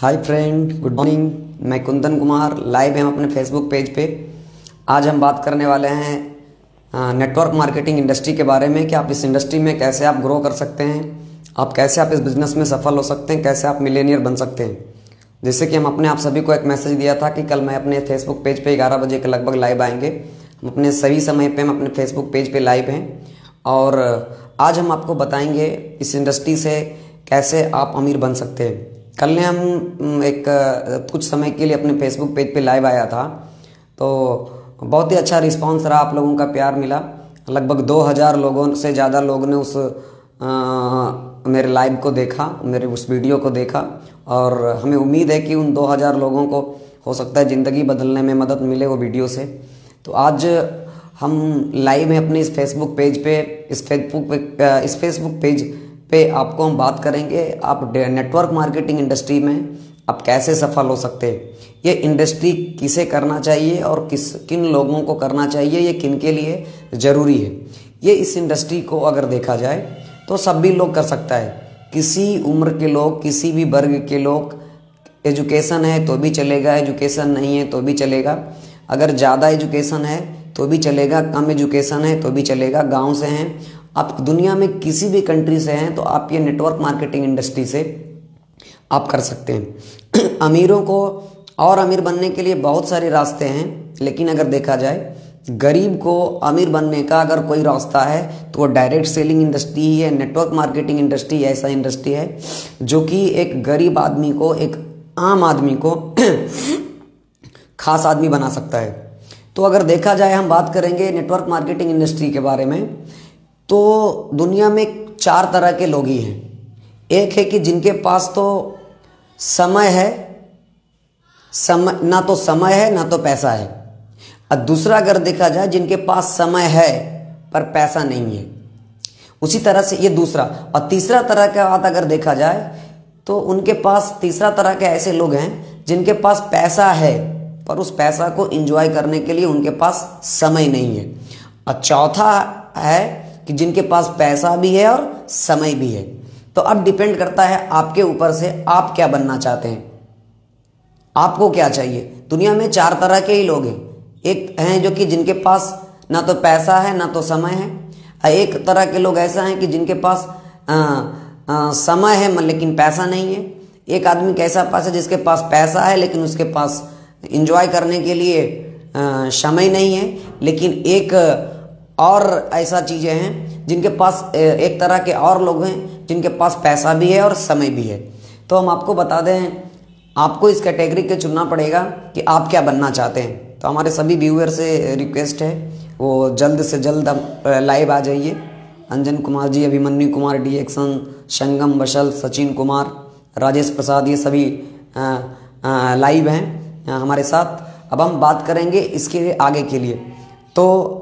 Hi friend, good morning. मैं Kundan Kumar, live हैं अपने फेसबुक पेज पे। आज हम बात करने वाले हैं नेटवर्क मार्केटिंग इंडस्ट्री के बारे में कि आप इस इंडस्ट्री में कैसे आप ग्रो कर सकते हैं, आप कैसे आप इस बिज़नेस में सफल हो सकते हैं, कैसे आप मिलेनियर बन सकते हैं। जैसे कि हम अपने आप सभी को एक मैसेज दिया था कि कल मैं अपने फेसबुक पेज पे 11 बजे के लगभग लाइव आएंगे। हम अपने सही समय पे हम अपने फेसबुक पेज पे लाइव हैं और आज हम आपको बताएंगे इस इंडस्ट्री से कैसे आप अमीर बन सकते हैं। कल ने हम एक कुछ समय के लिए अपने फेसबुक पेज पे लाइव आया था, तो बहुत ही अच्छा रिस्पांस रहा, आप लोगों का प्यार मिला। लगभग 2000 लोगों से ज़्यादा लोगों ने उस मेरे लाइव को देखा, मेरे उस वीडियो को देखा और हमें उम्मीद है कि उन 2000 लोगों को हो सकता है ज़िंदगी बदलने में मदद मिले वो वीडियो से। तो आज हम लाइव हैं अपने इस फेसबुक पेज पे। इस फेसबुक पेज पे आपको हम बात करेंगे आप नेटवर्क मार्केटिंग इंडस्ट्री में आप कैसे सफल हो सकते हैं, ये इंडस्ट्री किसे करना चाहिए और किन लोगों को करना चाहिए, ये किन के लिए ज़रूरी है। ये इस इंडस्ट्री को अगर देखा जाए तो सभी लोग कर सकता है, किसी उम्र के लोग, किसी भी वर्ग के लोग। एजुकेशन है तो भी चलेगा, एजुकेशन नहीं है तो भी चलेगा, अगर ज़्यादा एजुकेशन है तो भी चलेगा, कम एजुकेशन है तो भी चलेगा, गांव से हैं आप, दुनिया में किसी भी कंट्री से हैं तो आप ये नेटवर्क मार्केटिंग इंडस्ट्री से आप कर सकते हैं। अमीरों को और अमीर बनने के लिए बहुत सारे रास्ते हैं, लेकिन अगर देखा जाए गरीब को अमीर बनने का अगर कोई रास्ता है तो वो डायरेक्ट सेलिंग इंडस्ट्री ही है। नेटवर्क मार्केटिंग इंडस्ट्री ऐसा इंडस्ट्री है जो कि एक गरीब आदमी को, एक आम आदमी को खास आदमी बना सकता है। तो अगर देखा जाए, हम बात करेंगे नेटवर्क मार्केटिंग इंडस्ट्री के बारे में, तो दुनिया में 4 तरह के लोग ही हैं। एक है कि जिनके पास तो समय है, ना तो समय है ना तो पैसा है। और दूसरा अगर देखा जाए जिनके पास समय है पर पैसा नहीं है, उसी तरह से ये दूसरा। और तीसरा तरह का बात अगर देखा जाए तो उनके पास, तीसरा तरह के ऐसे लोग हैं जिनके पास पैसा है पर उस पैसा को एंजॉय करने के लिए उनके पास समय नहीं है। और चौथा है कि जिनके पास पैसा भी है और समय भी है। तो अब डिपेंड करता है आपके ऊपर से, आप क्या बनना चाहते हैं, आपको क्या चाहिए। दुनिया में 4 तरह के ही लोग हैं। एक हैं जो कि जिनके पास ना तो पैसा है ना तो समय है। एक तरह के लोग ऐसा हैं कि जिनके पास समय है लेकिन पैसा नहीं है। एक आदमी कैसा पास है जिसके पास पैसा है लेकिन उसके पास एंजॉय करने के लिए समय नहीं है। लेकिन एक और ऐसा चीज़ें हैं जिनके पास, एक तरह के और लोग हैं जिनके पास पैसा भी है और समय भी है। तो हम आपको बता दें, आपको इस कैटेगरी के चुनना पड़ेगा कि आप क्या बनना चाहते हैं। तो हमारे सभी व्यूअर से रिक्वेस्ट है वो जल्द से जल्द लाइव आ जाइए। अंजन कुमार जी, अभिमन्यु कुमार, डिएक्शन, संगम, बशल, सचिन कुमार, राजेश प्रसाद, ये सभी लाइव हैं हमारे साथ। अब हम बात करेंगे इसके आगे के लिए। तो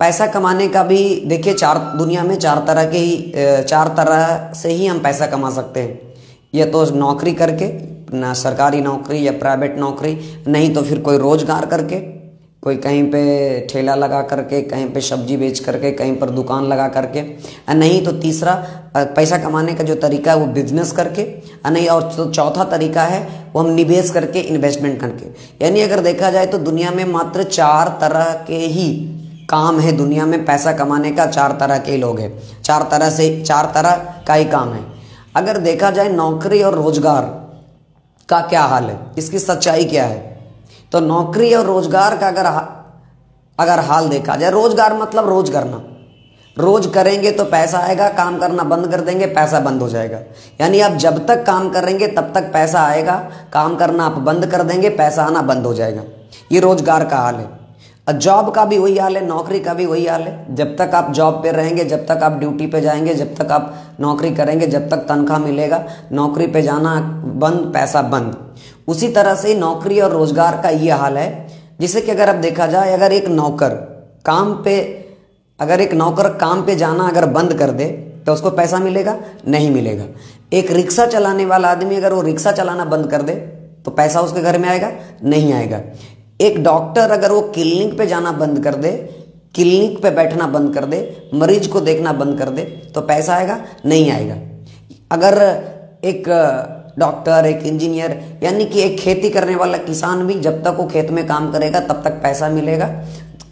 पैसा कमाने का भी देखिए, दुनिया में 4 तरह के ही, 4 तरह से ही हम पैसा कमा सकते हैं। या तो नौकरी करके, ना सरकारी नौकरी या प्राइवेट नौकरी, नहीं तो फिर कोई रोजगार करके, कोई कहीं पे ठेला लगा करके, कहीं पे सब्जी बेच करके, कहीं पर दुकान लगा करके, नहीं तो तीसरा पैसा कमाने का जो तरीका है वो बिजनेस करके, नहीं और तो चौथा तरीका है वो हम निवेश करके, इन्वेस्टमेंट करके। यानी अगर देखा जाए तो दुनिया में मात्र 4 तरह के ही काम है। दुनिया में पैसा कमाने का 4 तरह के लोग हैं, 4 तरह का ही काम है। अगर देखा जाए नौकरी और रोजगार का क्या हाल है, इसकी सच्चाई क्या है, तो नौकरी और रोजगार का अगर हाल देखा जाए, रोजगार मतलब रोज करना, रोज करेंगे तो पैसा आएगा, काम करना बंद कर देंगे पैसा बंद हो जाएगा। यानी आप जब तक काम करेंगे तब तक पैसा आएगा, काम करना आप बंद कर देंगे पैसा आना बंद हो जाएगा। ये रोजगार का हाल है। और जॉब का भी वही हाल है, नौकरी का भी वही हाल है। जब तक आप जॉब पे रहेंगे, जब तक आप ड्यूटी पे जाएंगे, जब तक आप नौकरी करेंगे, जब तक तनख्वाह मिलेगा, नौकरी पे जाना बंद, पैसा बंद। उसी तरह से नौकरी और रोजगार का ये हाल है। जिससे कि अगर अब देखा जाए, अगर एक नौकर काम पे जाना अगर बंद कर दे तो उसको पैसा मिलेगा? नहीं मिलेगा। एक रिक्शा चलाने वाला आदमी अगर वो रिक्शा चलाना बंद कर दे तो पैसा उसके घर में आएगा? नहीं आएगा। एक डॉक्टर अगर वो क्लिनिक पे जाना बंद कर दे, क्लिनिक पे बैठना बंद कर दे, मरीज को देखना बंद कर दे तो पैसा आएगा? नहीं आएगा। अगर एक डॉक्टर, एक इंजीनियर, यानी कि एक खेती करने वाला किसान भी जब तक वो खेत में काम करेगा तब तक पैसा मिलेगा।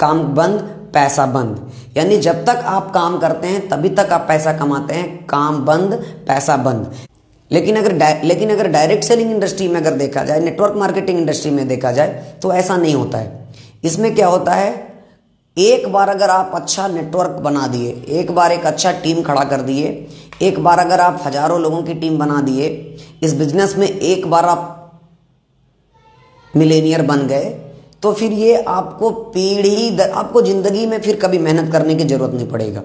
काम बंद पैसा बंद, यानी जब तक आप काम करते हैं तभी तक आप पैसा कमाते हैं, काम बंद पैसा बंद। लेकिन अगर डायरेक्ट सेलिंग इंडस्ट्री में अगर देखा जाए, नेटवर्क मार्केटिंग इंडस्ट्री में देखा जाए तो ऐसा नहीं होता है। इसमें क्या होता है, एक बार अगर आप अच्छा नेटवर्क बना दिए, एक बार एक अच्छा टीम खड़ा कर दिए, एक बार अगर आप हजारों लोगों की टीम बना दिए इस बिजनेस में, एक बार आप मिलेनियर बन गए तो फिर ये आपको आपको जिंदगी में फिर कभी मेहनत करने की जरूरत नहीं पड़ेगा।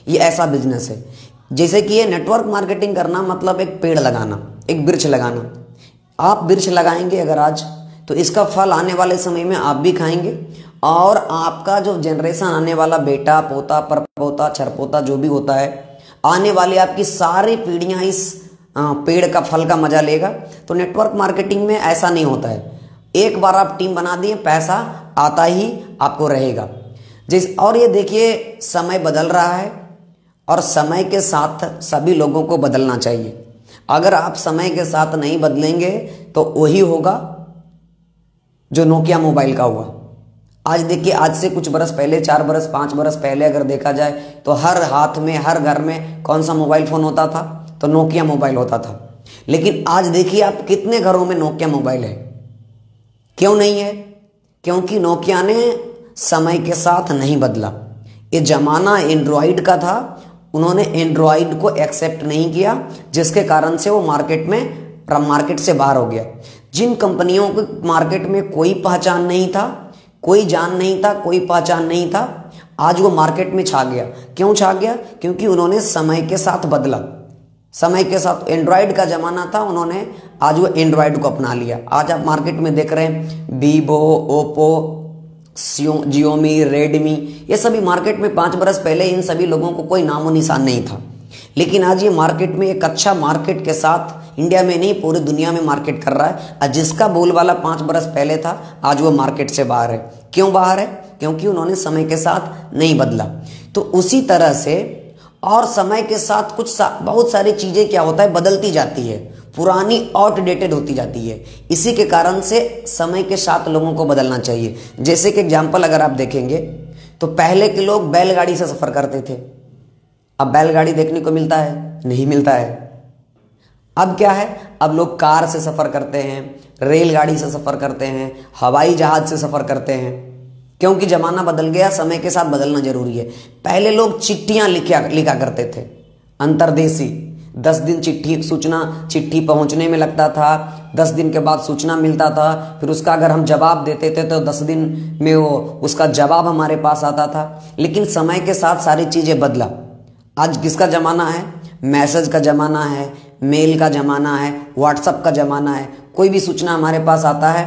ये ऐसा बिजनेस है जैसे कि ये नेटवर्क मार्केटिंग करना मतलब एक पेड़ लगाना, एक वृक्ष लगाना। आप वृक्ष लगाएंगे अगर आज, तो इसका फल आने वाले समय में आप भी खाएंगे, और आपका जो जनरेशन आने वाला बेटा, पोता, परपोता, छरपोता जो भी होता है, आने वाली आपकी सारी पीढ़ियां इस पेड़ का फल का मजा लेगा। तो नेटवर्क मार्केटिंग में ऐसा नहीं होता है, एक बार आप टीम बना दिए पैसा आता ही आपको रहेगा। और ये देखिए समय बदल रहा है और समय के साथ सभी लोगों को बदलना चाहिए। अगर आप समय के साथ नहीं बदलेंगे तो वही होगा जो नोकिया मोबाइल का हुआ। आज देखिए, आज से कुछ बरस पहले, 4 बरस 5 बरस पहले अगर देखा जाए तो हर हाथ में, हर घर में कौन सा मोबाइल फोन होता था, तो नोकिया मोबाइल होता था। लेकिन आज देखिए आप कितने घरों में नोकिया मोबाइल है। क्यों नहीं है? क्योंकि नोकिया ने समय के साथ नहीं बदला। ये जमाना एंड्रॉइड का था, उन्होंने एंड्रॉइड को एक्सेप्ट नहीं किया, जिसके कारण से वो मार्केट से बाहर हो गया। जिन कंपनियों को मार्केट में कोई पहचान नहीं था, कोई जान नहीं था, कोई पहचान नहीं था, आज वो मार्केट में छा गया। क्यों छा गया? क्योंकि उन्होंने समय के साथ बदला। समय के साथ एंड्रॉइड का जमाना था, उन्होंने आज वो एंड्रॉइड को अपना लिया। आज आप मार्केट में देख रहे हैं वीवो, ओप्पो, जियोमी, रेडमी, ये सभी मार्केट में 5 बरस पहले इन सभी लोगों को कोई नामो निशान नहीं था। लेकिन आज ये मार्केट में एक अच्छा मार्केट के साथ, इंडिया में नहीं पूरी दुनिया में मार्केट कर रहा है। और जिसका बोलबाला 5 बरस पहले था, आज वो मार्केट से बाहर है। क्यों बाहर है? क्योंकि उन्होंने समय के साथ नहीं बदला। तो उसी तरह से और समय के साथ बहुत सारी चीजें क्या होता है, बदलती जाती है, पुरानी आउटडेटेड होती जाती है। इसी के कारण से समय के साथ लोगों को बदलना चाहिए। जैसे कि एग्जाम्पल अगर आप देखेंगे तो पहले के लोग बैलगाड़ी से सफर करते थे, अब बैलगाड़ी देखने को मिलता है? नहीं मिलता है। अब क्या है? अब लोग कार से सफर करते हैं, रेलगाड़ी से सफर करते हैं, हवाई जहाज से सफर करते हैं। क्योंकि जमाना बदल गया, समय के साथ बदलना जरूरी है। पहले लोग चिट्ठियां लिखा करते थे, अंतरदेशी। 10 दिन चिट्ठी पहुंचने में लगता था, 10 दिन के बाद सूचना मिलता था, फिर उसका अगर हम जवाब देते थे तो 10 दिन में वो उसका जवाब हमारे पास आता था। लेकिन समय के साथ सारी चीजें बदला। आज किसका जमाना है? मैसेज का जमाना है, मेल का जमाना है, व्हाट्सएप का जमाना है। कोई भी सूचना हमारे पास आता है,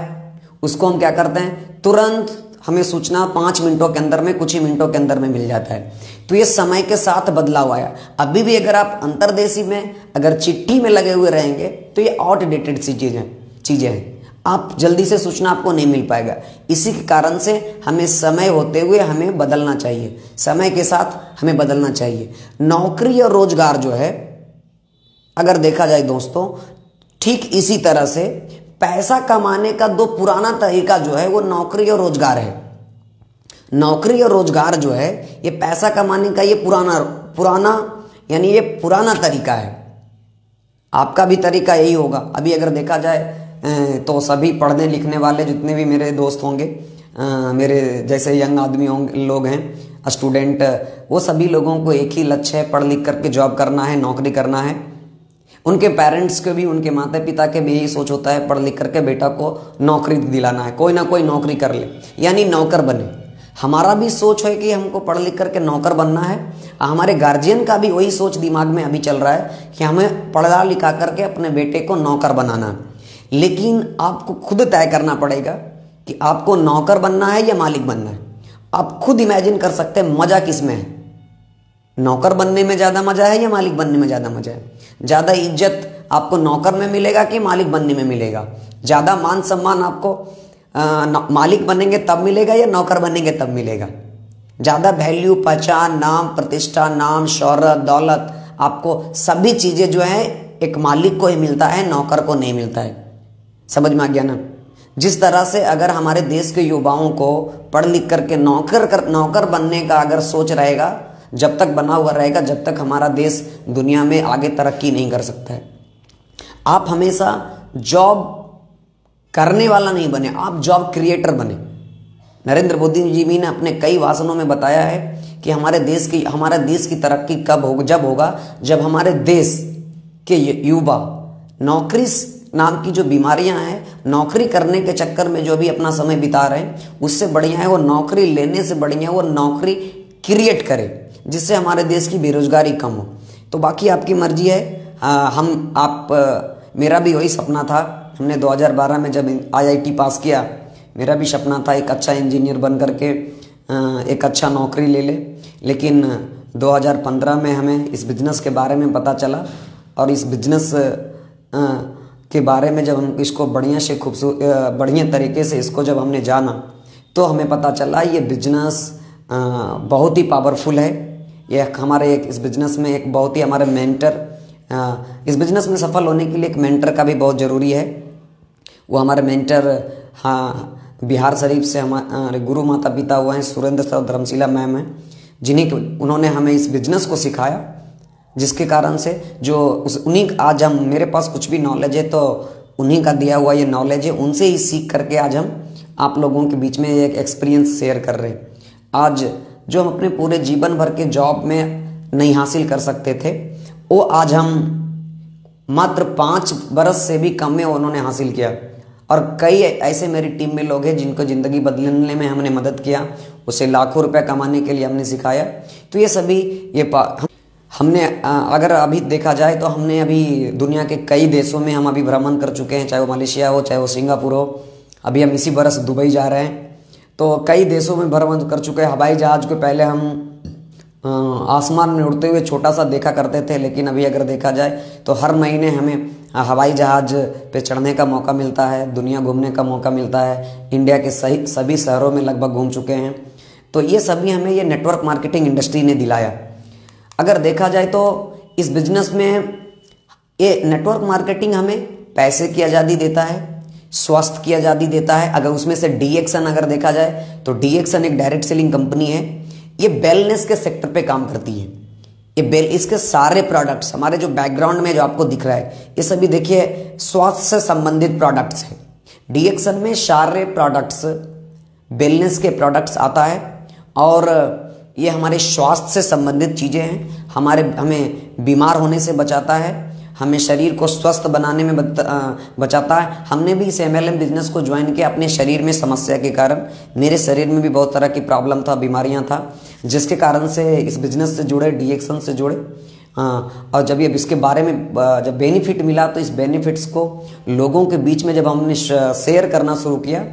उसको हम क्या करते हैं, तुरंत हमें सूचना 5 मिनटों के अंदर में, कुछ ही मिनटों के अंदर में मिल जाता है। तो ये समय के साथ बदलाव आया। अभी भी अगर आप अंतरदेशी में अगर चिट्ठी में लगे हुए रहेंगे तो ये आउटडेटेड सी चीजें हैं, आप जल्दी से सूचना आपको नहीं मिल पाएगा। इसी के कारण से हमें समय होते हुए हमें बदलना चाहिए, समय के साथ हमें बदलना चाहिए। नौकरी और रोजगार जो है अगर देखा जाए दोस्तों, ठीक इसी तरह से पैसा कमाने का 2 पुराना तरीका जो है वो नौकरी और रोजगार है। नौकरी और रोजगार जो है ये पैसा कमाने का ये पुराना यानी ये पुराना तरीका है। आपका भी तरीका यही होगा। अभी अगर देखा जाए तो सभी पढ़ने लिखने वाले जितने भी मेरे दोस्त होंगे, मेरे जैसे यंग आदमी लोग हैं, स्टूडेंट, वो सभी लोगों को एक ही लक्ष्य है, पढ़ लिख करके जॉब करना है, नौकरी करना है। उनके पेरेंट्स के भी, उनके माता पिता के भी यही सोच होता है, पढ़ लिख करके बेटा को नौकरी दिलाना है, कोई ना कोई नौकरी कर ले, यानी नौकर बने। हमारा भी सोच है कि हमको पढ़ लिख करके नौकर बनना है। हमारे गार्जियन का भी वही सोच दिमाग में अभी चल रहा है कि हमें पढ़ा लिखा करके अपने बेटे को नौकर बनाना है। लेकिन आपको खुद तय करना पड़ेगा कि आपको नौकर बनना है या मालिक बनना है। आप खुद इमेजिन कर सकते हैं मजा किस में है, नौकर बनने में ज्यादा मजा है या मालिक बनने में ज्यादा मजा है। ज्यादा इज्जत आपको नौकर में मिलेगा कि मालिक बनने में मिलेगा। ज्यादा मान सम्मान आपको मालिक बनेंगे तब मिलेगा या नौकर बनेंगे तब मिलेगा। ज्यादा वैल्यू, पहचान, नाम, प्रतिष्ठा, नाम, शोहरत, दौलत, आपको सभी चीजें जो है एक मालिक को ही मिलता है, नौकर को नहीं मिलता है। समझ में आ गया ना? जिस तरह से अगर हमारे देश के युवाओं को पढ़ लिख करके नौकर बनने का अगर सोच रहेगा, जब तक बना हुआ रहेगा, जब तक हमारा देश दुनिया में आगे तरक्की नहीं कर सकता है। आप हमेशा जॉब करने वाला नहीं बने, आप जॉब क्रिएटर बने। नरेंद्र मोदी जी ने अपने कई भाषणों में बताया है कि हमारा देश की तरक्की कब होगा, जब हमारे देश के युवा नौकरी नाम की जो बीमारियां हैं, नौकरी करने के चक्कर में जो भी अपना समय बिता रहे हैं, उससे बढ़िया है वो नौकरी लेने से बढ़िया वो नौकरी क्रिएट करे, जिससे हमारे देश की बेरोजगारी कम हो। तो बाकी आपकी मर्जी है। मेरा भी वही सपना था। हमने 2012 में जब IIT पास किया, मेरा भी सपना था एक अच्छा इंजीनियर बन करके एक अच्छा नौकरी ले ले। लेकिन 2015 में हमें इस बिजनेस के बारे में पता चला, और इस बिजनेस के बारे में जब हम इसको बढ़िया तरीके से इसको जब हमने जाना, तो हमें पता चला ये बिजनेस बहुत ही पावरफुल है। इस बिजनेस में एक बहुत ही हमारे मेंटर, इस बिजनेस में सफल होने के लिए एक मेंटर का भी बहुत ज़रूरी है। वो हमारे मेंटर बिहार शरीफ से हमारे गुरु माता पिता हुए हैं सुरेंद्र सर धर्मशिला मैम हैं, उन्होंने हमें इस बिजनेस को सिखाया, जिसके कारण से आज हम मेरे पास कुछ भी नॉलेज है तो उन्हीं का दिया हुआ ये नॉलेज है, उनसे ही सीख करके आज हम आप लोगों के बीच में एक एक्सपीरियंस शेयर कर रहे हैं। आज जो हम अपने पूरे जीवन भर के जॉब में नहीं हासिल कर सकते थे, वो आज हम मात्र 5 बरस से भी कम में उन्होंने हासिल किया। और कई ऐसे मेरी टीम में लोग हैं जिनको ज़िंदगी बदलने में हमने मदद किया, उसे लाखों रुपए कमाने के लिए हमने सिखाया। तो ये सभी हमने अगर अभी देखा जाए तो हमने अभी दुनिया के कई देशों में हम अभी भ्रमण कर चुके हैं, चाहे वो मलेशिया हो, चाहे वो सिंगापुर हो। अभी हम इसी बरस दुबई जा रहे हैं, तो कई देशों में भ्रमण कर चुके हैं। हवाई जहाज़ को पहले हम आसमान में उड़ते हुए छोटा सा देखा करते थे, लेकिन अभी अगर देखा जाए तो हर महीने हमें हवाई जहाज़ पे चढ़ने का मौका मिलता है, दुनिया घूमने का मौका मिलता है। इंडिया के सभी शहरों में लगभग घूम चुके हैं। तो ये सभी हमें ये नेटवर्क मार्केटिंग इंडस्ट्री ने दिलाया। अगर देखा जाए तो इस बिजनेस में ये नेटवर्क मार्केटिंग हमें पैसे की आज़ादी देता है, स्वास्थ्य की आज़ादी देता है। अगर उसमें से DXN अगर देखा जाए तो DXN एक डायरेक्ट सेलिंग कंपनी है। ये वेलनेस के सेक्टर पे काम करती है। इसके सारे प्रोडक्ट्स हमारे जो बैकग्राउंड में जो आपको दिख रहा है, ये सभी देखिए स्वास्थ्य से संबंधित प्रोडक्ट्स है। DXN में सारे प्रोडक्ट्स वेलनेस के प्रोडक्ट्स आता है, और ये हमारे स्वास्थ्य से संबंधित चीज़ें हैं। हमें बीमार होने से बचाता है, हमें शरीर को स्वस्थ बनाने में बचाता है। हमने भी इस MLM बिजनेस को ज्वाइन किया अपने शरीर में समस्या के कारण। मेरे शरीर में भी बहुत तरह की प्रॉब्लम था, बीमारियां था, जिसके कारण से इस बिजनेस से जुड़े, DXN से जुड़े। और जब ये इसके बारे में जब बेनिफिट मिला, तो इस बेनिफिट्स को लोगों के बीच में जब हमने शेयर करना शुरू किया,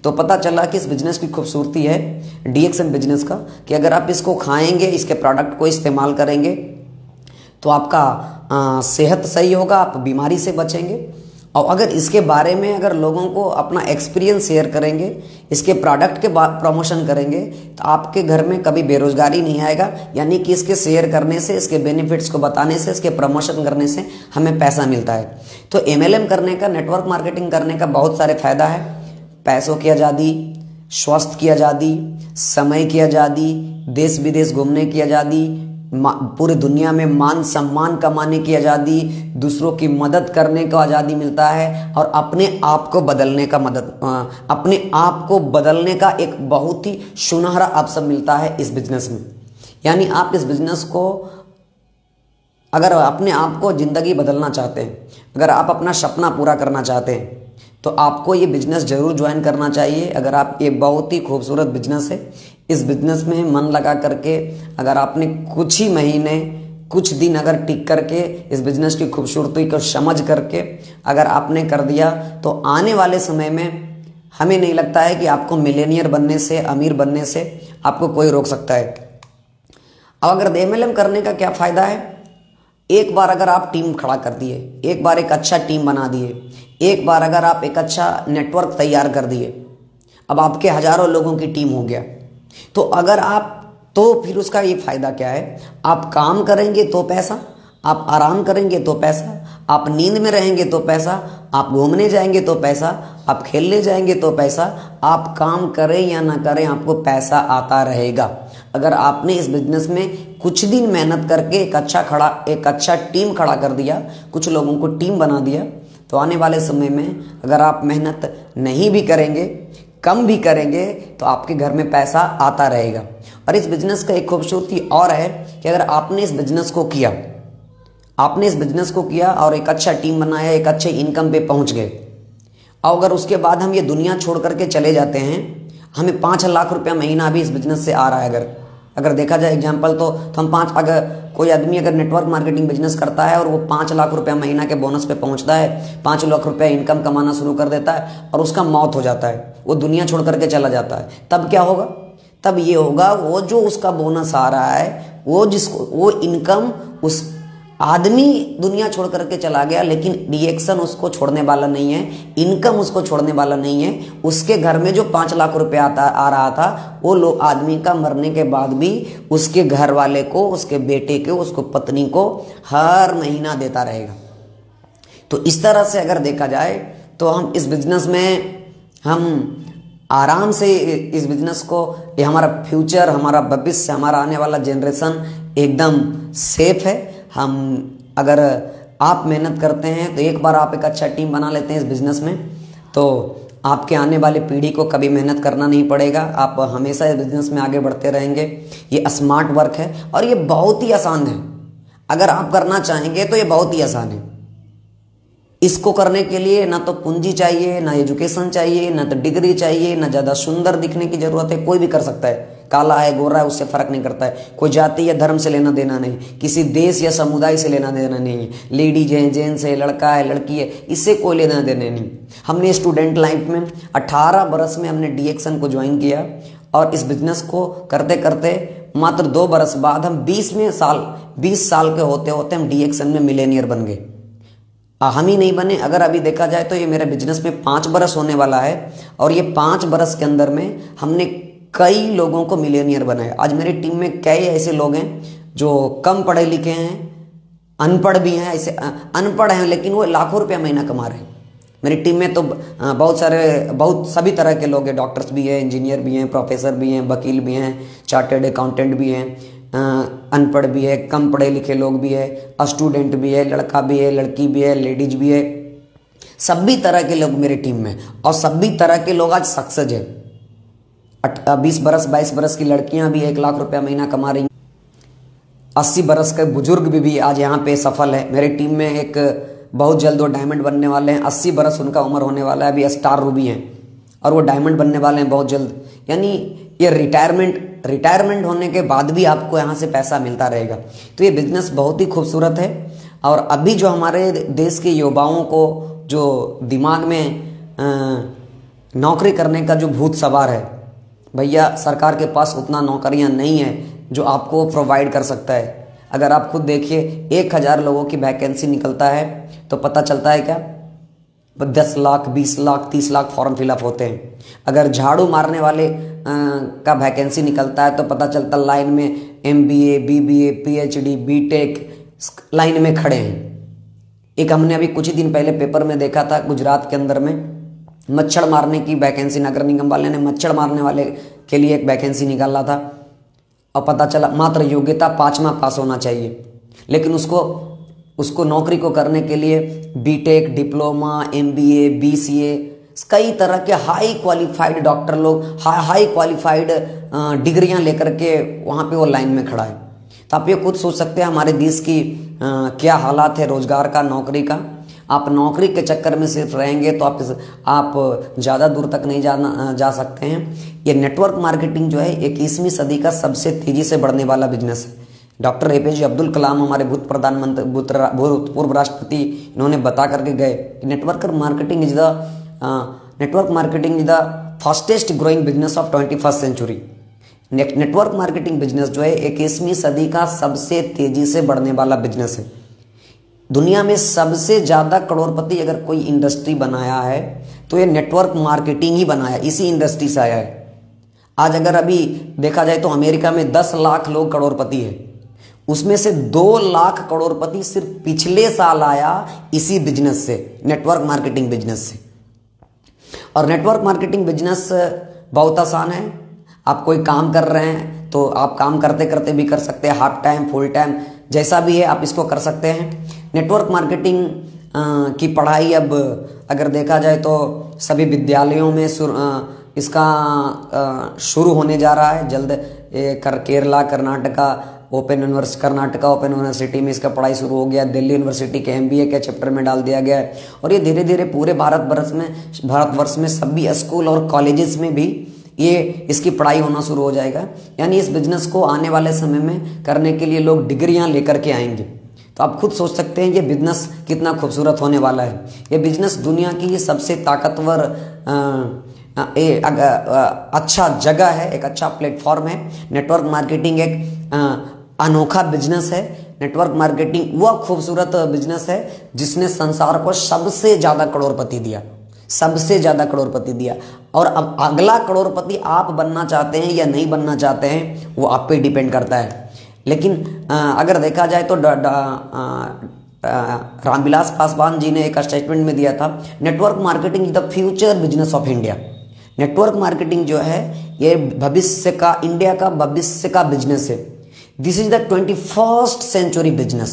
तो पता चला कि इस बिजनेस की खूबसूरती है DXN बिजनेस का, कि अगर आप इसको खाएंगे, इसके प्रोडक्ट को इस्तेमाल करेंगे, तो आपका सेहत सही होगा, आप बीमारी से बचेंगे। और अगर इसके बारे में अगर लोगों को अपना एक्सपीरियंस शेयर करेंगे, इसके प्रोडक्ट के प्रमोशन करेंगे, तो आपके घर में कभी बेरोजगारी नहीं आएगा। यानी कि इसके शेयर करने से, इसके बेनिफिट्स को बताने से, इसके प्रमोशन करने से हमें पैसा मिलता है। तो MLM करने का, नेटवर्क मार्केटिंग करने का बहुत सारे फायदा है। पैसों की आज़ादी, स्वास्थ्य की आज़ादी, समय की आज़ादी, देश विदेश घूमने की आज़ादी, पूरी दुनिया में मान सम्मान कमाने की आज़ादी, दूसरों की मदद करने का आज़ादी मिलता है, और अपने आप को बदलने का एक बहुत ही सुनहरा अवसर मिलता है इस बिजनेस में। यानी आप इस बिजनेस को, अगर अपने आप को ज़िंदगी बदलना चाहते हैं, अगर आप अपना सपना पूरा करना चाहते हैं, तो आपको ये बिजनेस जरूर ज्वाइन करना चाहिए। अगर आप, ये बहुत ही खूबसूरत बिजनेस है। इस बिजनेस में मन लगा करके, अगर आपने कुछ ही महीने, कुछ दिन अगर टिक करके इस बिजनेस की खूबसूरती को समझ करके अगर आपने कर दिया, तो आने वाले समय में हमें नहीं लगता है कि आपको मिलेनियर बनने से, अमीर बनने से आपको कोई रोक सकता है। अब अगर MLM करने का क्या फ़ायदा है? एक बार अगर आप टीम खड़ा कर दिए, एक बार एक अच्छा टीम बना दिए, एक बार अगर आप एक अच्छा नेटवर्क तैयार कर दिए, अब आपके हजारों लोगों की टीम हो गया। तो अगर आप, तो फिर उसका ये फायदा क्या है? आप काम करेंगे तो पैसा, आप आराम करेंगे तो पैसा, आप नींद में रहेंगे तो पैसा, आप घूमने जाएंगे तो पैसा, आप खेलने जाएंगे तो पैसा, आप काम करें या ना करें आपको पैसा आता रहेगा। अगर आपने इस बिजनेस में कुछ दिन मेहनत करके एक अच्छा टीम खड़ा कर दिया, कुछ लोगों को टीम बना दिया, तो आने वाले समय में अगर आप मेहनत नहीं भी करेंगे, कम भी करेंगे, तो आपके घर में पैसा आता रहेगा। और इस बिजनेस का एक खूबसूरती और है कि अगर आपने इस बिजनेस को किया और एक अच्छा टीम बनाया, एक अच्छे इनकम पे पहुंच गए, और अगर उसके बाद हम ये दुनिया छोड़ करके चले जाते हैं, हमें 5 लाख रुपया महीना भी इस बिजनेस से आ रहा है, अगर देखा जाए एग्जाम्पल, तो हम अगर कोई आदमी अगर नेटवर्क मार्केटिंग बिजनेस करता है और वो 5 लाख रुपया महीना के बोनस पे पहुंचता है, 5 लाख रुपया इनकम कमाना शुरू कर देता है और उसका मौत हो जाता है, वो दुनिया छोड़ करके चला जाता है, तब क्या होगा? तब ये होगा, वो जो उसका बोनस आ रहा है, वो इनकम उस आदमी दुनिया छोड़ करके चला गया, लेकिन रिएक्शन उसको छोड़ने वाला नहीं है, इनकम उसको छोड़ने वाला नहीं है। उसके घर में जो 5 लाख रुपया आ रहा था, वो लोग आदमी का मरने के बाद भी उसके घर वाले को, उसके बेटे को, उसको पत्नी को हर महीना देता रहेगा। तो इस तरह से अगर देखा जाए तो हम इस बिजनेस में हम आराम से इस बिजनेस को, ये हमारा फ्यूचर, हमारा भविष्य, हमारा आने वाला जनरेशन एकदम सेफ है। हम अगर आप मेहनत करते हैं तो एक बार आप एक अच्छा टीम बना लेते हैं इस बिजनेस में, तो आपके आने वाली पीढ़ी को कभी मेहनत करना नहीं पड़ेगा, आप हमेशा इस बिजनेस में आगे बढ़ते रहेंगे। ये स्मार्ट वर्क है और ये बहुत ही आसान है। अगर आप करना चाहेंगे तो ये बहुत ही आसान है। इसको करने के लिए ना तो पूंजी चाहिए, ना एजुकेशन चाहिए, ना तो डिग्री चाहिए, ना ज़्यादा सुंदर दिखने की ज़रूरत है। कोई भी कर सकता है, काला है, गोरा है, उससे फर्क नहीं करता है। कोई जाति या धर्म से लेना देना नहीं, किसी देश या समुदाय से लेना देना नहीं है। लेडीज है, जेंट्स है, लड़का है, लड़की है, इससे कोई लेना देना नहीं। हमने स्टूडेंट लाइफ में 18 बरस में हमने डीएक्शन को ज्वाइन किया और इस बिजनेस को करते करते मात्र 2 बरस बाद हम 20 साल के होते होते हम डीएक्शन में मिलेनियर बन गए। हम ही नहीं बने, अगर अभी देखा जाए तो ये मेरे बिजनेस में 5 बरस होने वाला है और ये 5 बरस के अंदर में हमने कई लोगों को मिलियनियर बनाया। आज मेरी टीम में कई ऐसे लोग हैं जो कम पढ़े लिखे हैं, अनपढ़ भी हैं, ऐसे अनपढ़ हैं लेकिन वो लाखों रुपया महीना कमा रहे हैं। मेरी टीम में तो बहुत सभी तरह के लोग हैं, डॉक्टर्स भी हैं, इंजीनियर भी हैं, प्रोफेसर भी हैं, वकील भी हैं, चार्टर्ड अकाउंटेंट भी हैं, अनपढ़ भी है, कम पढ़े लिखे लोग भी है, स्टूडेंट भी है, लड़का भी है, लड़की भी है, लेडीज भी है, सभी तरह के लोग मेरी टीम में। और सभी तरह के लोग आज सक्सेस है। 20 बरस 22 बरस की लड़कियां भी 1 लाख रुपया महीना कमा रही, 80 बरस के बुजुर्ग भी आज यहाँ पे सफल है। मेरी टीम में एक बहुत जल्द वो डायमंड बनने वाले हैं, 80 बरस उनका उम्र होने वाला है, अभी स्टार रूबी हैं और वो डायमंड बनने वाले हैं बहुत जल्द। यानी ये रिटायरमेंट होने के बाद भी आपको यहाँ से पैसा मिलता रहेगा। तो ये बिजनेस बहुत ही खूबसूरत है। और अभी जो हमारे देश के युवाओं को जो दिमाग में नौकरी करने का जो भूत सवार है, भैया सरकार के पास उतना नौकरियां नहीं है जो आपको प्रोवाइड कर सकता है। अगर आप खुद देखिए 1000 लोगों की वैकेंसी निकलता है तो पता चलता है क्या 10 लाख 20 लाख 30 लाख फॉर्म फिलअप होते हैं। अगर झाड़ू मारने वाले का वैकेंसी निकलता है तो पता चलता लाइन में MBA BBA PhD BTech line में खड़े हैं। एक हमने अभी कुछ ही दिन पहले पेपर में देखा था, गुजरात के अंदर में मच्छर मारने की वैकेंसी, नगर निगम वाले ने मच्छर मारने वाले के लिए एक वैकेंसी निकाला था और पता चला मात्र योग्यता 5वां पास होना चाहिए, लेकिन उसको नौकरी को करने के लिए BTech डिप्लोमा MBA BCA कई तरह के हाई क्वालिफाइड डॉक्टर लोग हाई क्वालिफाइड डिग्रियां लेकर के वहाँ पे वो लाइन में खड़ा है। तो आप ये खुद सोच सकते हैं हमारे देश की क्या हालात है रोजगार का, नौकरी का। आप नौकरी के चक्कर में सिर्फ रहेंगे तो आप ज़्यादा दूर तक नहीं जा सकते हैं। ये नेटवर्क मार्केटिंग जो है 21वीं सदी का सबसे तेजी से बढ़ने वाला बिजनेस है। डॉक्टर APJ अब्दुल कलाम हमारे भूतपूर्व राष्ट्रपति, इन्होंने बता करके गए कि network marketing is the fastest growing business of 21st century. Network marketing business जो है 21वीं सदी का सबसे तेजी से बढ़ने वाला बिजनेस है। दुनिया में सबसे ज़्यादा करोड़पति अगर कोई इंडस्ट्री बनाया है तो ये नेटवर्क मार्केटिंग ही बनाया, इसी इंडस्ट्री से आया है। आज अगर अभी देखा जाए तो अमेरिका में 10 लाख लोग करोड़पति है, उसमें से 2 लाख करोड़पति सिर्फ पिछले साल आया इसी बिजनेस से, नेटवर्क मार्केटिंग बिजनेस से। और नेटवर्क मार्केटिंग बिजनेस बहुत आसान है। आप कोई काम कर रहे हैं तो आप काम करते करते भी कर सकते हैं, हाफ टाइम, फुल टाइम, जैसा भी है आप इसको कर सकते हैं। नेटवर्क मार्केटिंग की पढ़ाई अब अगर देखा जाए तो सभी विद्यालयों में इसका शुरू होने जा रहा है जल्द। केरला, कर्नाटका ओपन यूनिवर्सिटी में इसका पढ़ाई शुरू हो गया। दिल्ली यूनिवर्सिटी के MBA के चैप्टर में डाल दिया गया है। और ये धीरे धीरे पूरे भारतवर्ष में सभी स्कूल और कॉलेजेस में भी ये इसकी पढ़ाई होना शुरू हो जाएगा। यानी इस बिजनेस को आने वाले समय में करने के लिए लोग डिग्रियां लेकर के आएंगे। तो आप खुद सोच सकते हैं ये बिजनेस कितना खूबसूरत होने वाला है। ये बिजनेस दुनिया की सबसे ताकतवर अच्छा जगह है, एक अच्छा प्लेटफॉर्म है। नेटवर्क मार्केटिंग एक अनोखा बिजनेस है। नेटवर्क मार्केटिंग वह खूबसूरत बिजनेस है जिसने संसार को सबसे ज्यादा करोड़पति दिया, सबसे ज्यादा करोड़पति दिया। और अब अगला करोड़पति आप बनना चाहते हैं या नहीं बनना चाहते हैं वो आप पे डिपेंड करता है। लेकिन अगर देखा जाए तो रामविलास पासवान जी ने एक स्टेटमेंट में दिया था, network marketing is the future business of India. Network marketing जो है ये भविष्य का, इंडिया का भविष्य का बिजनेस है। This is the 21st century business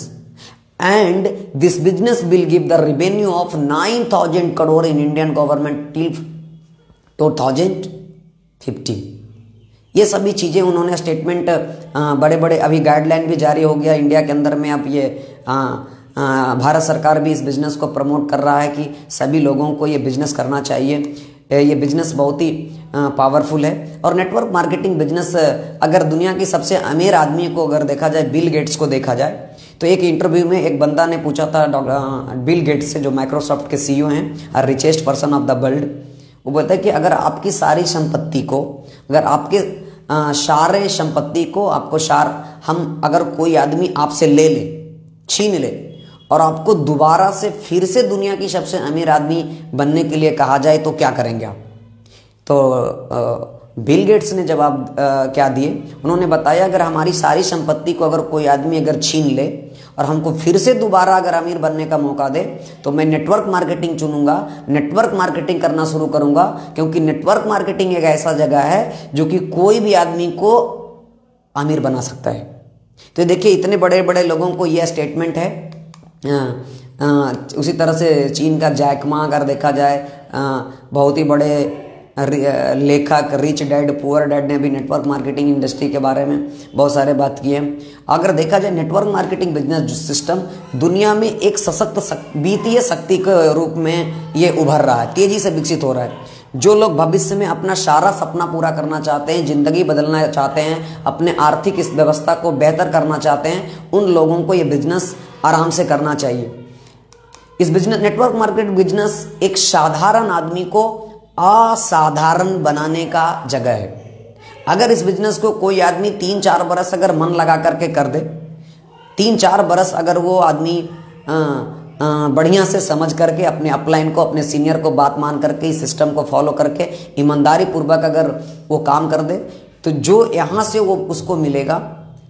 and this business will give the revenue of 9,000 crore in Indian government till 2050। ये सभी चीजें उन्होंने स्टेटमेंट बड़े बड़े, अभी गाइडलाइन भी जारी हो गया इंडिया के अंदर में। अब ये भारत सरकार भी इस बिजनेस को प्रमोट कर रहा है कि सभी लोगों को ये बिजनेस करना चाहिए। ये बिजनेस बहुत ही पावरफुल है। और नेटवर्क मार्केटिंग बिजनेस अगर दुनिया की सबसे अमीर आदमी को अगर देखा जाए, बिल गेट्स को देखा जाए, तो एक इंटरव्यू में एक बंदा ने पूछा था बिल गेट्स से, जो माइक्रोसॉफ्ट के CEO हैं, richest person of the world. वो बोलता है कि अगर आपकी सारी संपत्ति को, अगर आपके सारे संपत्ति को हम अगर कोई आदमी आपसे ले ले, छीन ले, और आपको दोबारा से फिर से दुनिया की सबसे अमीर आदमी बनने के लिए कहा जाए तो क्या करेंगे आप? तो बिल गेट्स ने जवाब क्या दिए, उन्होंने बताया अगर हमारी सारी संपत्ति को अगर कोई आदमी अगर छीन ले और हमको फिर से दोबारा अगर अमीर बनने का मौका दे तो मैं नेटवर्क मार्केटिंग चुनूंगा, नेटवर्क मार्केटिंग करना शुरू करूंगा। क्योंकि नेटवर्क मार्केटिंग एक ऐसा जगह है जो कि कोई भी आदमी को अमीर बना सकता है। तो देखिए इतने बड़े बड़े लोगों को यह स्टेटमेंट है। उसी तरह से चीन का जैक मा अगर देखा जाए, बहुत ही बड़े लेखक रिच डैड पुअर डैड ने भी नेटवर्क मार्केटिंग इंडस्ट्री के बारे में बहुत सारे बात की है। अगर देखा जाए नेटवर्क मार्केटिंग बिजनेस सिस्टम दुनिया में एक सशक्त वित्तीय शक्ति के रूप में ये उभर रहा है, तेजी से विकसित हो रहा है। जो लोग भविष्य में अपना सारा सपना पूरा करना चाहते हैं, जिंदगी बदलना चाहते हैं, अपने आर्थिक इस व्यवस्था को बेहतर करना चाहते हैं, उन लोगों को ये बिजनेस आराम से करना चाहिए। इस बिजनेस, नेटवर्क मार्केट बिजनेस एक साधारण आदमी को असाधारण बनाने का जगह है। अगर इस बिजनेस को कोई आदमी 3-4 बरस अगर मन लगा करके कर दे, 3-4 बरस अगर वो आदमी बढ़िया से समझ करके अपने अपलाइन को, अपने सीनियर को बात मान करके, इस सिस्टम को फॉलो करके ईमानदारी पूर्वक अगर वो काम कर दे, तो जो यहाँ से वो उसको मिलेगा,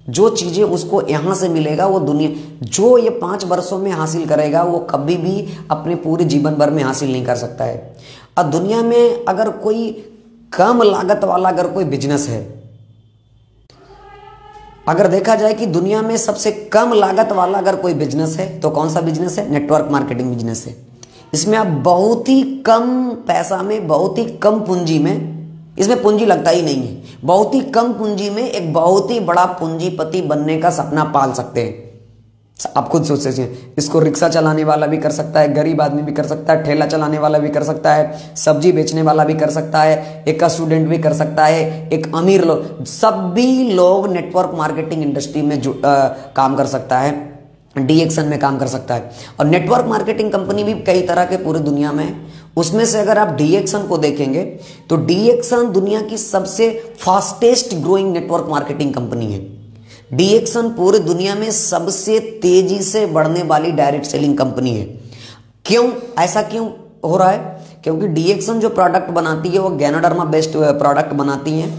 जो चीज़ें उसको यहाँ से मिलेगा, वो दुनिया जो ये 5 वर्षों में हासिल करेगा वो कभी भी अपने पूरे जीवन भर में हासिल नहीं कर सकता है। और दुनिया में अगर कोई कम लागत वाला अगर कोई बिजनेस है, अगर देखा जाए कि दुनिया में सबसे कम लागत वाला अगर कोई बिजनेस है तो कौन सा बिजनेस है? नेटवर्क मार्केटिंग बिजनेस है। इसमें आप बहुत ही कम पैसा में, बहुत ही कम पूंजी में, इसमें पूंजी लगता ही नहीं है, बहुत ही कम पूंजी में एक बहुत ही बड़ा पूंजीपति बनने का सपना पाल सकते हैं। आप खुद सोच सकते हैं, इसको रिक्शा चलाने वाला भी कर सकता है, गरीब आदमी भी कर सकता है, ठेला चलाने वाला भी कर सकता है, सब्जी बेचने वाला भी कर सकता है, एक स्टूडेंट भी कर सकता है, एक अमीर लोग, सभी लोग नेटवर्क मार्केटिंग इंडस्ट्री में काम कर सकता है, डीएक्सन में काम कर सकता है। और नेटवर्क मार्केटिंग कंपनी भी कई तरह के पूरे दुनिया में है। उसमें से अगर आप डीएक्सन को देखेंगे तो डीएक्सन दुनिया की सबसे fastest growing network marketing company है। डीएक्सन पूरे दुनिया में सबसे तेजी से बढ़ने वाली डायरेक्ट सेलिंग कंपनी है। क्यों ऐसा क्यों हो रहा है? क्योंकि डीएक्सन जो प्रोडक्ट बनाती है वो गैनोडर्मा बेस्ड प्रोडक्ट बनाती है।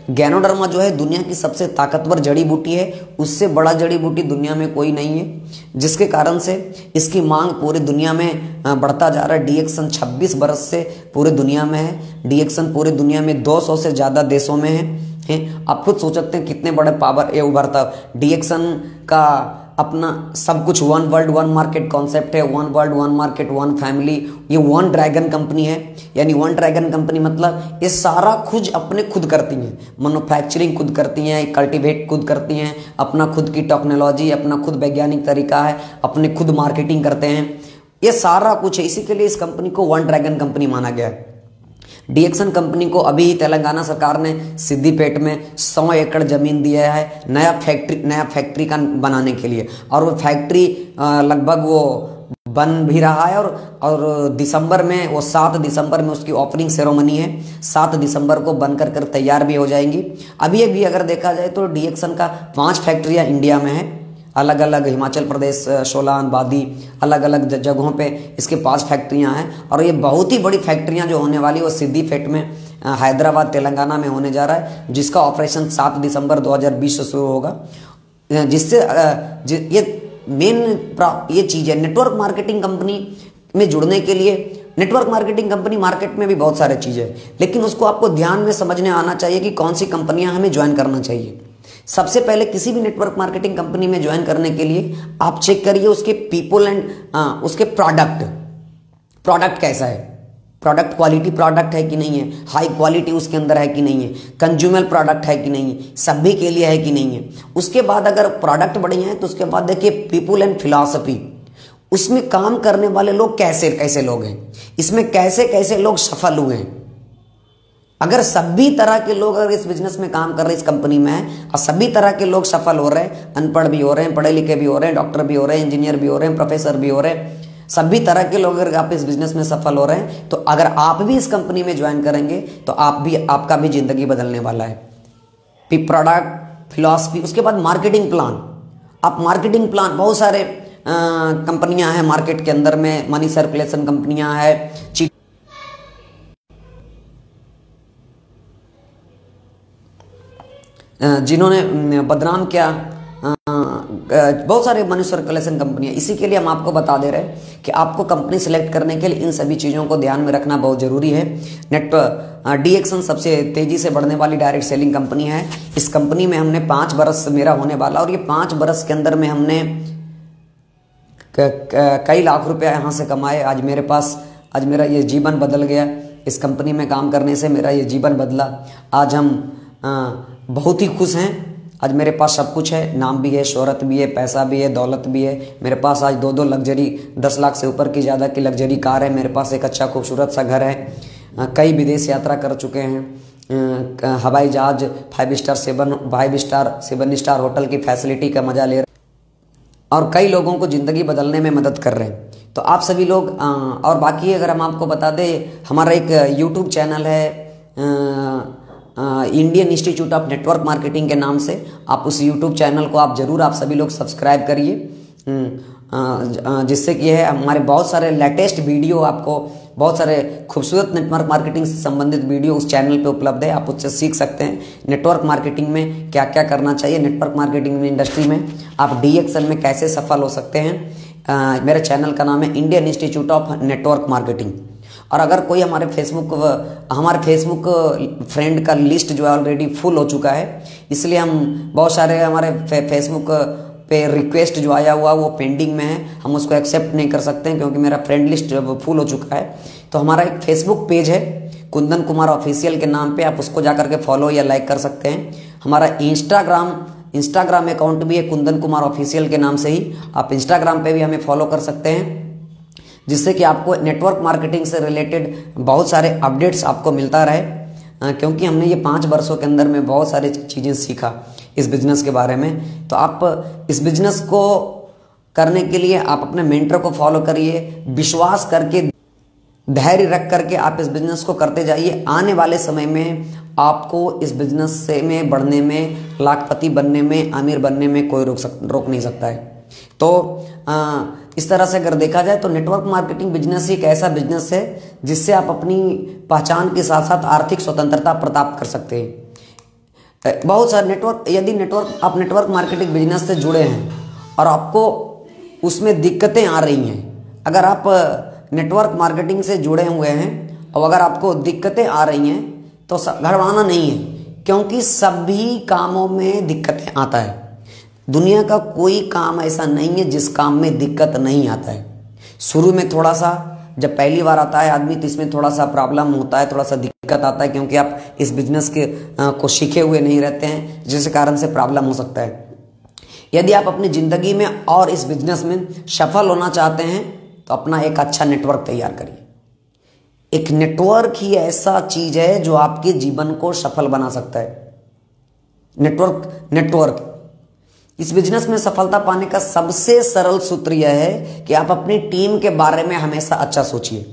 गैनोडर्मा जो है दुनिया की सबसे ताकतवर जड़ी बूटी है, उससे बड़ा जड़ी बूटी दुनिया में कोई नहीं है, जिसके कारण से इसकी मांग पूरी दुनिया में बढ़ता जा रहा है। डीएक्सन 26 बरस से पूरे दुनिया में है। डीएक्सन पूरी दुनिया में 200 से ज़्यादा देशों में है। आप खुद सोच सकते हैं कितने बड़े पावर ये उभरता। डीएक्सन का अपना सब कुछ one world one market concept है, one world one market one family. ये वन ड्रैगन कंपनी है, यानी वन ड्रैगन कंपनी मतलब ये सारा खुद करती हैं, मैन्युफैक्चरिंग खुद करती हैं, कल्टीवेट खुद करती हैं, अपना खुद की टेक्नोलॉजी, अपना खुद वैज्ञानिक तरीका है, अपने खुद मार्केटिंग करते हैं, ये सारा कुछ है। इसी के लिए इस कंपनी को वन ड्रैगन कंपनी माना गया है। डीएक्सन कंपनी को अभी तेलंगाना सरकार ने सिद्दीपेट में 100 एकड़ जमीन दिया है नया फैक्ट्री का बनाने के लिए, और वो फैक्ट्री लगभग वो बन भी रहा है, और दिसंबर में वो 7 दिसंबर में उसकी ओपनिंग सेरेमनी है। 7 दिसंबर को बनकर तैयार भी हो जाएंगी। अभी अगर देखा जाए तो डीएक्सन का 5 फैक्ट्रियाँ इंडिया में है, अलग अलग हिमाचल प्रदेश, सोलान, बादी, अलग अलग जगहों पे इसके 5 फैक्ट्रियां हैं। और ये बहुत ही बड़ी फैक्ट्रियां जो होने वाली वो सिद्दीपेट में हैदराबाद तेलंगाना में होने जा रहा है, जिसका ऑपरेशन 7 दिसंबर 2020 से शुरू होगा। जिससे ये मेन ये चीज़ है। नेटवर्क मार्केटिंग कंपनी में जुड़ने के लिए, नेटवर्क मार्केटिंग कंपनी मार्केट में भी बहुत सारे चीज़ें हैं, लेकिन उसको आपको ध्यान में समझने आना चाहिए कि कौन सी कंपनियां हमें ज्वाइन करना चाहिए। सबसे पहले किसी भी नेटवर्क मार्केटिंग कंपनी में ज्वाइन करने के लिए आप चेक करिए उसके पीपल एंड उसके प्रोडक्ट कैसा है, प्रोडक्ट क्वालिटी प्रोडक्ट है कि नहीं है, हाई क्वालिटी उसके अंदर है कि नहीं है, कंज्यूमर प्रोडक्ट है कि नहीं है, सभी के लिए है कि नहीं है। उसके बाद अगर प्रोडक्ट बढ़िया है तो उसके बाद देखिए पीपल एंड फिलॉसफी, उसमें काम करने वाले लोग कैसे कैसे लोग हैं, इसमें कैसे कैसे लोग सफल हुए हैं। अगर सभी तरह के लोग अगर इस बिजनेस में काम कर रहे हैं, इस कंपनी में है, और सभी तरह के लोग सफल हो रहे हैं, अनपढ़ भी हो रहे हैं, पढ़े लिखे भी हो रहे हैं, डॉक्टर भी हो रहे हैं, इंजीनियर भी हो रहे हैं, प्रोफेसर भी हो रहे हैं, सभी तरह के लोग अगर आप इस बिजनेस में सफल हो रहे हैं, तो अगर आप भी इस कंपनी में ज्वाइन करेंगे तो आपका भी जिंदगी बदलने वाला है। प्रोडक्ट, फिलॉसफी, उसके बाद मार्केटिंग प्लान। आप मार्केटिंग प्लान, बहुत सारे कंपनियां हैं मार्केट के अंदर में, मनी सर्कुलेशन कंपनियां हैं, जिन्होंने बदनाम किया, बहुत सारे मनी सर्कुलेशन कंपनियां। इसी के लिए हम आपको बता दे रहे हैं कि आपको कंपनी सेलेक्ट करने के लिए इन सभी चीज़ों को ध्यान में रखना बहुत ज़रूरी है। डीएक्सन सबसे तेज़ी से बढ़ने वाली डायरेक्ट सेलिंग कंपनी है। इस कंपनी में हमने 5 बरस मेरा होने वाला, और ये 5 बरस के अंदर में हमने कई लाख रुपया यहाँ से कमाए। आज मेरा ये जीवन बदल गया। इस कंपनी में काम करने से मेरा ये जीवन बदला। आज हम बहुत ही खुश हैं। आज मेरे पास सब कुछ है, नाम भी है, शोहरत भी है, पैसा भी है, दौलत भी है। मेरे पास आज 2 लग्जरी 10 लाख से ऊपर की ज़्यादा की लग्जरी कार है। मेरे पास एक अच्छा खूबसूरत सा घर है। कई विदेश यात्रा कर चुके हैं। हवाई जहाज 5 स्टार 7 स्टार होटल की फैसिलिटी का मजा ले रहे, और कई लोगों को ज़िंदगी बदलने में मदद कर रहे हैं। तो आप सभी लोग, और बाकी अगर हम आपको बता दें, हमारा एक यूट्यूब चैनल है Indian institute of network marketing के नाम से। आप उस यूट्यूब चैनल को आप जरूर आप सभी लोग सब्सक्राइब करिए, जिससे कि है हमारे बहुत सारे लेटेस्ट वीडियो, आपको बहुत सारे खूबसूरत नेटवर्क मार्केटिंग से संबंधित वीडियो उस चैनल पे उपलब्ध है। आप उससे सीख सकते हैं नेटवर्क मार्केटिंग में क्या क्या करना चाहिए, नेटवर्क मार्केटिंग में इंडस्ट्री में आप डीएक्सन में कैसे सफल हो सकते हैं। मेरे चैनल का नाम है Indian institute of network marketing. और अगर कोई हमारे फेसबुक फ्रेंड का लिस्ट जो है ऑलरेडी फुल हो चुका है, इसलिए हम बहुत सारे हमारे फेसबुक पे रिक्वेस्ट जो आया हुआ वो पेंडिंग में है, हम उसको एक्सेप्ट नहीं कर सकते हैं क्योंकि मेरा फ्रेंड लिस्ट फुल हो चुका है। तो हमारा एक फेसबुक पेज है कुंदन कुमार ऑफिशियल के नाम पे, आप उसको जाकर के फॉलो या लाइक कर सकते हैं। हमारा इंस्टाग्राम अकाउंट भी है कुंदन कुमार ऑफिशियल के नाम से ही, आप इंस्टाग्राम पे भी हमें फॉलो कर सकते हैं, जिससे कि आपको नेटवर्क मार्केटिंग से रिलेटेड बहुत सारे अपडेट्स आपको मिलता रहे। क्योंकि हमने ये 5 वर्षों के अंदर में बहुत सारी चीज़ें सीखा इस बिज़नेस के बारे में। तो आप इस बिज़नेस को करने के लिए आप अपने मेंटर को फॉलो करिए, विश्वास करके, धैर्य रख करके आप इस बिज़नेस को करते जाइए। आने वाले समय में आपको इस बिज़नेस से में बढ़ने में, लाखपति बनने में, अमीर बनने में कोई रोक नहीं सकता है। तो इस तरह से अगर देखा जाए तो नेटवर्क मार्केटिंग बिजनेस एक ऐसा बिजनेस है जिससे आप अपनी पहचान के साथ साथ आर्थिक स्वतंत्रता प्राप्त कर सकते हैं। बहुत सारे नेटवर्क, यदि आप नेटवर्क मार्केटिंग बिजनेस से जुड़े हैं और आपको उसमें दिक्कतें आ रही हैं, अगर आप नेटवर्क मार्केटिंग से जुड़े हुए हैं और अगर आपको दिक्कतें आ रही हैं तो घबराना नहीं है, क्योंकि सभी कामों में दिक्कतें आता है। दुनिया का कोई काम ऐसा नहीं है जिस काम में दिक्कत नहीं आता है। शुरू में थोड़ा सा, जब पहली बार आता है आदमी, तो इसमें थोड़ा सा प्रॉब्लम होता है, थोड़ा सा दिक्कत आता है, क्योंकि आप इस बिजनेस के को सीखे हुए नहीं रहते हैं, जिस कारण से प्रॉब्लम हो सकता है। यदि आप अपनी ज़िंदगी में और इस बिजनेस में सफल होना चाहते हैं तो अपना एक अच्छा नेटवर्क तैयार करिए। एक नेटवर्क ही ऐसा चीज है जो आपके जीवन को सफल बना सकता है। नेटवर्क इस बिजनेस में सफलता पाने का सबसे सरल सूत्र यह है कि आप अपनी टीम के बारे में हमेशा अच्छा सोचिए।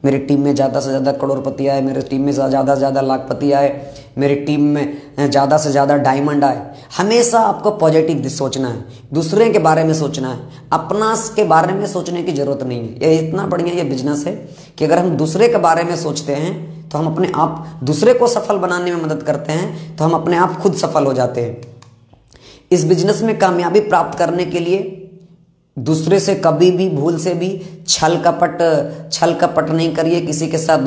मेरी टीम में ज़्यादा से ज़्यादा करोड़पति आए, मेरी टीम में ज़्यादा से ज़्यादा लाखपति आए, मेरी टीम में ज़्यादा से ज़्यादा डायमंड आए। हमेशा आपको पॉजिटिव सोचना है, दूसरे के बारे में सोचना है, अपना के बारे में सोचने की ज़रूरत नहीं है। ये इतना बढ़िया ये बिजनेस है कि अगर हम दूसरे के बारे में सोचते हैं तो हम अपने आप दूसरे को सफल बनाने में मदद करते हैं, तो हम अपने आप खुद सफल हो जाते हैं। इस बिजनेस में कामयाबी प्राप्त करने के लिए दूसरे से कभी भी भूल से भी छल कपट नहीं करिए। किसी के साथ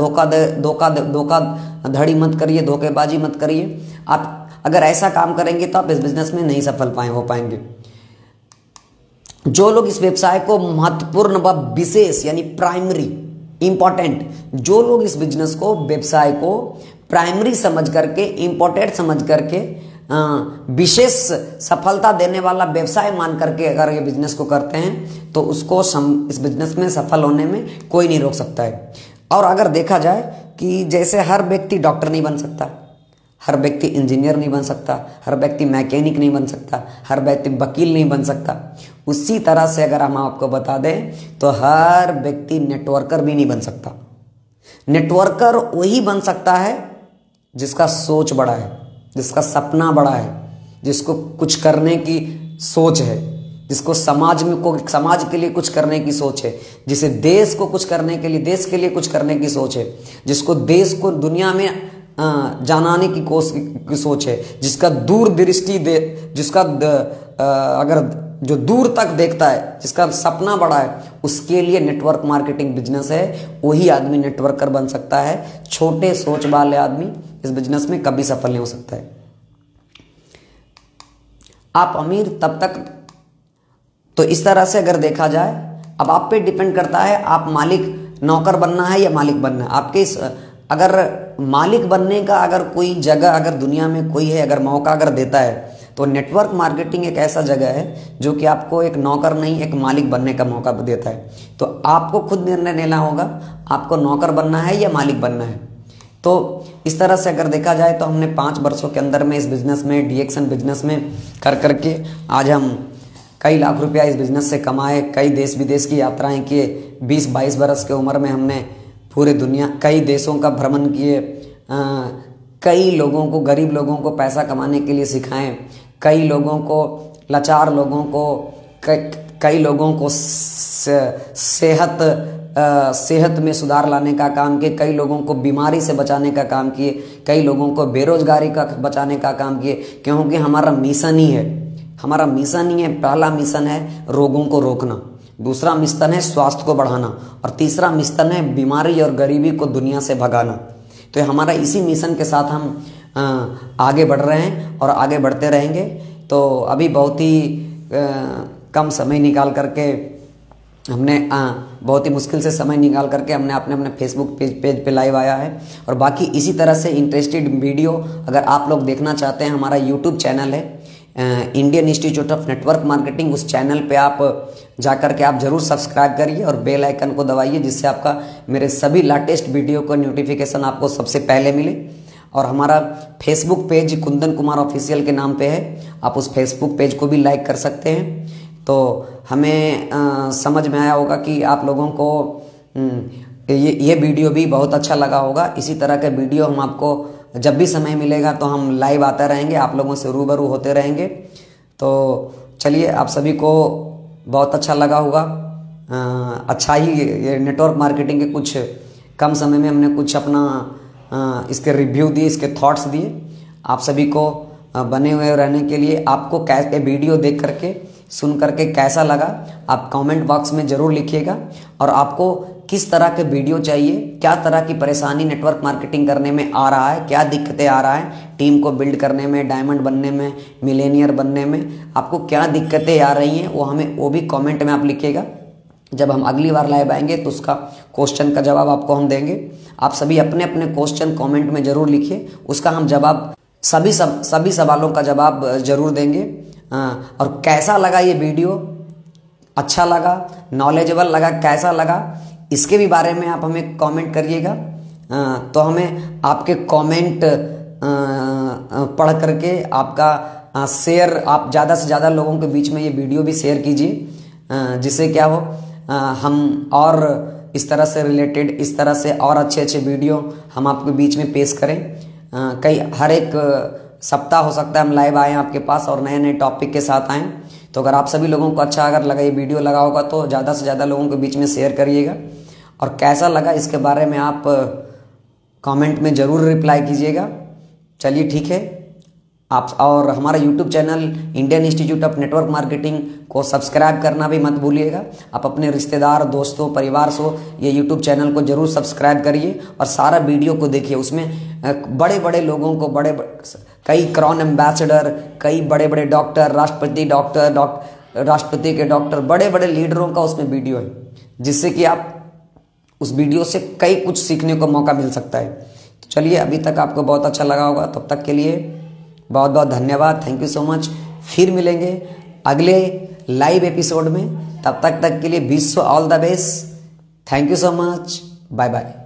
धोखाधड़ी मत करिए, धोखेबाजी मत करिए। आप अगर ऐसा काम करेंगे तो आप इस बिजनेस में नहीं सफल हो पाएंगे। जो लोग इस व्यवसाय को महत्वपूर्ण व विशेष यानी प्राइमरी इंपॉर्टेंट, जो लोग इस बिजनेस को व्यवसाय को प्राइमरी समझ करके, इंपॉर्टेंट समझ करके, विशेष सफलता देने वाला व्यवसाय मान करके अगर ये बिजनेस को करते हैं तो उसको इस बिजनेस में सफल होने में कोई नहीं रोक सकता है। और अगर देखा जाए कि जैसे हर व्यक्ति डॉक्टर नहीं बन सकता, हर व्यक्ति इंजीनियर नहीं बन सकता, हर व्यक्ति मैकेनिक नहीं बन सकता, हर व्यक्ति वकील नहीं बन सकता, उसी तरह से अगर हम आपको बता दें तो हर व्यक्ति नेटवर्कर भी नहीं बन सकता। नेटवर्कर वही बन सकता है जिसका सोच बड़ा है, जिसका सपना बड़ा है, जिसको कुछ करने की सोच है, जिसको समाज के लिए कुछ करने की सोच है, जिसे देश को कुछ करने के लिए, देश के लिए कुछ करने की सोच है, जिसको देश को दुनिया में जानाने की सोच है, जिसका दूरदृष्टि अगर जो दूर तक देखता है, जिसका सपना बड़ा है, उसके लिए नेटवर्क मार्केटिंग बिजनेस है। वही आदमी नेटवर्कर बन सकता है। छोटे सोच वाले आदमी इस बिजनेस में कभी सफल नहीं हो सकता है। आप अमीर तब तक, तो इस तरह से अगर देखा जाए, अब आप पे डिपेंड करता है आप मालिक, नौकर बनना है या मालिक बनना है। आपके अगर मालिक बनने का अगर कोई जगह अगर दुनिया में कोई है, अगर मौका अगर देता है, तो नेटवर्क मार्केटिंग एक ऐसा जगह है जो कि आपको एक नौकर नहीं, एक मालिक बनने का मौका देता है। तो आपको खुद निर्णय लेना होगा, आपको नौकर बनना है या मालिक बनना है। तो इस तरह से अगर देखा जाए तो हमने 5 वर्षों के अंदर में इस बिजनेस में, डीएक्शन बिजनेस में करके आज हम कई लाख रुपया इस बिजनेस से कमाए, कई देश विदेश की यात्राएं किए। 20-22 वर्ष की उम्र में हमने पूरे दुनिया, कई देशों का भ्रमण किए, कई लोगों को, गरीब लोगों को पैसा कमाने के लिए सिखाएं, कई लोगों को, लाचार लोगों को, कई लोगों को सेहत में सुधार लाने का काम किए, कई लोगों को बीमारी से बचाने का काम किए, कई लोगों को बेरोजगारी का बचाने का काम किए। क्योंकि हमारा मिशन ही है, पहला मिशन है रोगों को रोकना, दूसरा मिशन है स्वास्थ्य को बढ़ाना, और तीसरा मिशन है बीमारी और गरीबी को दुनिया से भगाना। तो हमारा इसी मिशन के साथ हम आगे बढ़ रहे हैं और आगे बढ़ते रहेंगे। तो अभी बहुत ही कम समय निकाल करके हमने बहुत ही मुश्किल से समय निकाल करके हमने अपने फेसबुक पेज पे लाइव आया है। और बाकी इसी तरह से इंटरेस्टेड वीडियो अगर आप लोग देखना चाहते हैं, हमारा यूट्यूब चैनल है Indian institute of network marketing. उस चैनल पे आप जाकर के आप जरूर सब्सक्राइब करिए और बेल आइकन को दबाइए, जिससे आपका मेरे सभी लेटेस्ट वीडियो का नोटिफिकेशन आपको सबसे पहले मिले। और हमारा Facebook page Kundan Kumar official के नाम पे है, आप उस फेसबुक पेज को भी लाइक कर सकते हैं। तो हमें समझ में आया होगा कि आप लोगों को ये वीडियो भी बहुत अच्छा लगा होगा। इसी तरह के वीडियो हम आपको जब भी समय मिलेगा तो हम लाइव आते रहेंगे, आप लोगों से रूबरू होते रहेंगे। तो चलिए, आप सभी को बहुत अच्छा लगा होगा। अच्छा ही ये नेटवर्क मार्केटिंग के कुछ कम समय में हमने कुछ अपना इसके रिव्यू दिए, इसके थॉट्स दिए। आप सभी को बने हुए रहने के लिए। आपको कैसे वीडियो देख करके सुन करके कैसा लगा आप कमेंट बॉक्स में ज़रूर लिखिएगा। और आपको किस तरह के वीडियो चाहिए, क्या तरह की परेशानी नेटवर्क मार्केटिंग करने में आ रहा है, क्या दिक्कतें आ रहा है टीम को बिल्ड करने में, डायमंड बनने में, मिलेनियर बनने में, आपको क्या दिक्कतें आ रही हैं वो भी कमेंट में आप लिखिएगा। जब हम अगली बार लाइव आएंगे तो उसका क्वेश्चन का जवाब आपको हम देंगे। आप सभी अपने अपने क्वेश्चन कमेंट में ज़रूर लिखिए, उसका हम जवाब सभी सवालों का जवाब ज़रूर देंगे। और कैसा लगा ये वीडियो, अच्छा लगा, नॉलेजेबल लगा, कैसा लगा, इसके भी बारे में आप हमें कमेंट करिएगा। तो हमें आपके कमेंट पढ़ करके आपका शेयर, आप ज़्यादा से ज़्यादा लोगों के बीच में ये वीडियो भी शेयर कीजिए, जिससे क्या हो हम और इस तरह से रिलेटेड, इस तरह से और अच्छे अच्छे वीडियो हम आपके बीच में पेश करें। हर एक सप्ताह हो सकता है हम लाइव आएँ आपके पास और नए नए टॉपिक के साथ आएँ। तो अगर आप सभी लोगों को अच्छा अगर लगा, ये वीडियो लगा होगा तो ज़्यादा से ज़्यादा लोगों के बीच में शेयर करिएगा। और कैसा लगा इसके बारे में आप कमेंट में ज़रूर रिप्लाई कीजिएगा। चलिए ठीक है, आप और हमारा YouTube channel Indian institute of network marketing को सब्सक्राइब करना भी मत भूलिएगा। आप अपने रिश्तेदार, दोस्तों, परिवार से ये यूट्यूब चैनल को जरूर सब्सक्राइब करिए और सारा वीडियो को देखिए। उसमें बड़े बड़े लोगों को, कई क्राउन एम्बेसडर, कई बड़े बड़े डॉक्टर, राष्ट्रपति के डॉक्टर, बड़े बड़े लीडरों का उसमें वीडियो है, जिससे कि आप उस वीडियो से कई कुछ सीखने को मौका मिल सकता है। तो चलिए, अभी तक आपको बहुत अच्छा लगा होगा, तब तक के लिए बहुत बहुत धन्यवाद, थैंक यू सो मच। फिर मिलेंगे अगले लाइव एपिसोड में, तब तक के लिए wish you all the best, thank you so much, bye bye.